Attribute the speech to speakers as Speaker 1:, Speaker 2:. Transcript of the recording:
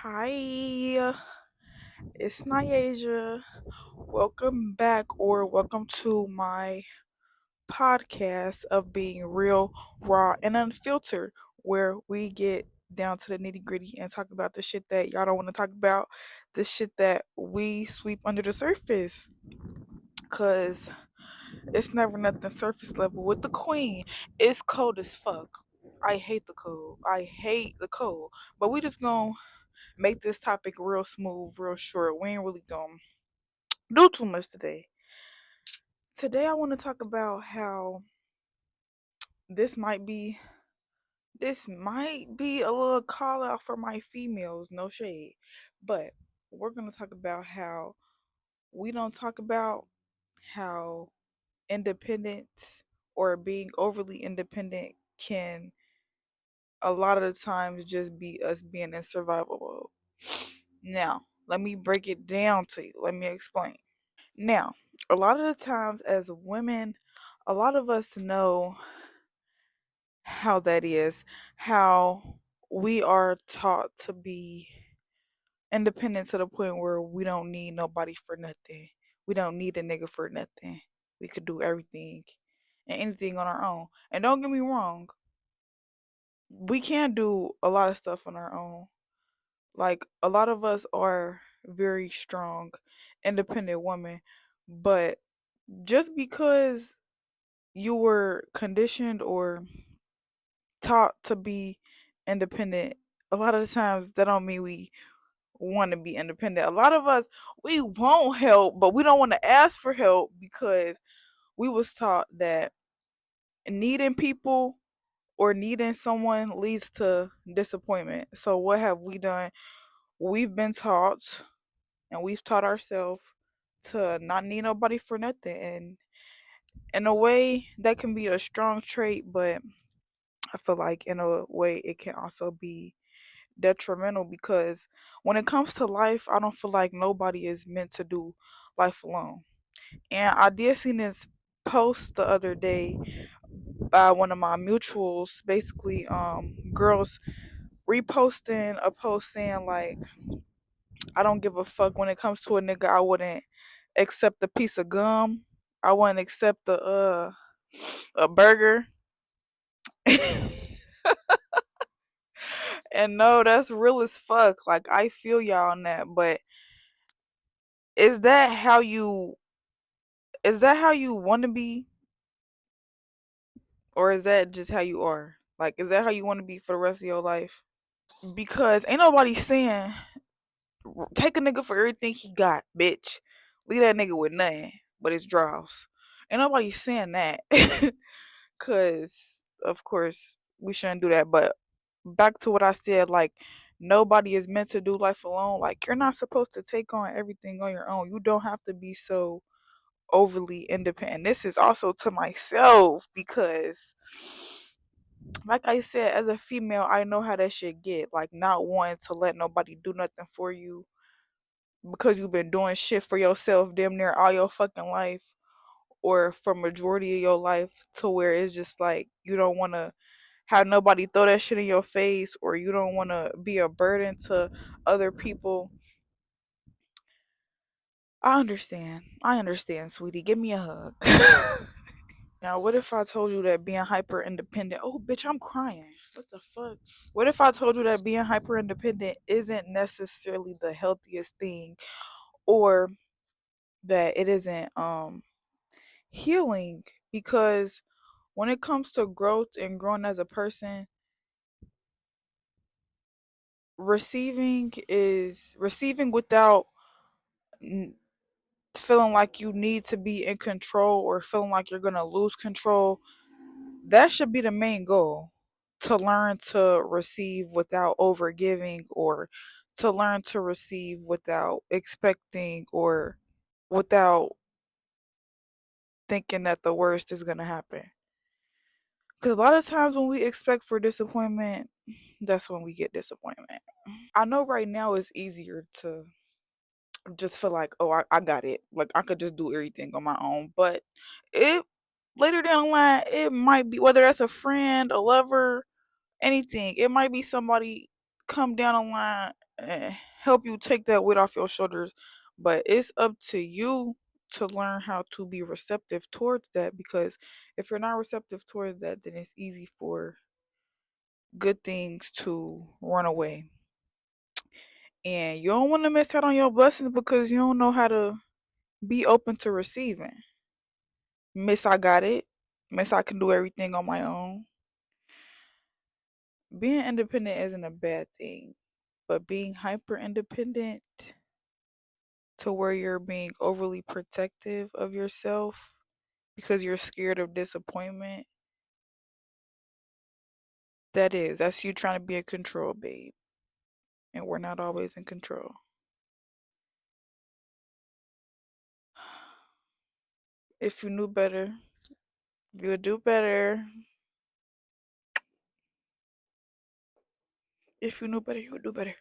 Speaker 1: Hi, it's Nyasia. Welcome back, or welcome to my podcast of being real, raw, and unfiltered, where we get down to the nitty gritty and talk about the shit that y'all don't want to talk about, the shit that we sweep under the surface. Cause it's never nothing surface level with the queen. It's cold as fuck. I hate the cold. I hate the cold. But we just gonna make this topic real smooth, real short. We ain't really gonna do too much today. Today, I want to talk about how this might be this might be a little call out for my females, no shade, but we're gonna talk about how we don't talk about how independence or being overly independent can a lot of the times just be us being in survival mode. Now, let me break it down to you. Let me explain. Now, a lot of the times as women, a lot of us know how that is, how we are taught to be independent to the point where we don't need nobody for nothing. We don't need a nigga for nothing. We could do everything and anything on our own. And don't get me wrong, we can do a lot of stuff on our own. Like a lot of us are very strong, independent women, but just because you were conditioned or taught to be independent, a lot of the times that don't mean we want to be independent. A lot of us we won't help, but we don't want to ask for help because we was taught that needing people or needing someone leads to disappointment. So what have we done? We've been taught and we've taught ourselves to not need nobody for nothing. And in a way that can be a strong trait, but I feel like in a way it can also be detrimental because when it comes to life, I don't feel like nobody is meant to do life alone. And I did see this post the other day by one of my mutuals, basically girls reposting a post saying like I don't give a fuck when it comes to a nigga. I wouldn't accept a piece of gum. I wouldn't accept a burger. And no, that's real as fuck. Like I feel y'all on that, but is that how you is that how you want to be, or is that just how you are? Like, is that how you want to be for the rest of your life? Because ain't nobody saying take a nigga for everything he got, bitch. Leave that nigga with nothing but his draws. Ain't nobody saying that. Cause of course we shouldn't do that. But back to what I said, like nobody is meant to do life alone. Like you're not supposed to take on everything on your own. You don't have to be so overly independent. This is also to myself because like I said, as a female, I know how that shit get. Like not wanting to let nobody do nothing for you because you've been doing shit for yourself damn near all your fucking life or for majority of your life to where it's just like you don't want to have nobody throw that shit in your face or you don't want to be a burden to other people. I understand, sweetie. Give me a hug. Now, what if I told you that being hyper independent? Oh, bitch, I'm crying. What the fuck? What if I told you that being hyper independent isn't necessarily the healthiest thing, or that it isn't healing? Because when it comes to growth and growing as a person, receiving without n- feeling like you need to be in control or feeling like you're gonna lose control. That should be the main goal, to learn to receive without overgiving, or to learn to receive without expecting, or without thinking that the worst is going to happen. Because a lot of times when we expect for disappointment, that's when we get disappointment. I know right now it's easier to just feel like, oh, I got it. Like I could just do everything on my own. But it later down the line, it might be whether that's a friend, a lover, anything. It might be somebody come down the line. help you take that weight off your shoulders. But it's up to you to learn how to be receptive towards that, because if you're not receptive towards that, then it's easy for good things to run away. And you don't want to miss out on your blessings because you don't know how to be open to receiving. Miss, I got it. Miss, I can do everything on my own. Being independent isn't a bad thing, but being hyper independent to where you're being overly protective of yourself because you're scared of disappointment, that's you trying to be in control, babe. And we're not always in control. If you knew better, you would do better. If you knew better, you would do better.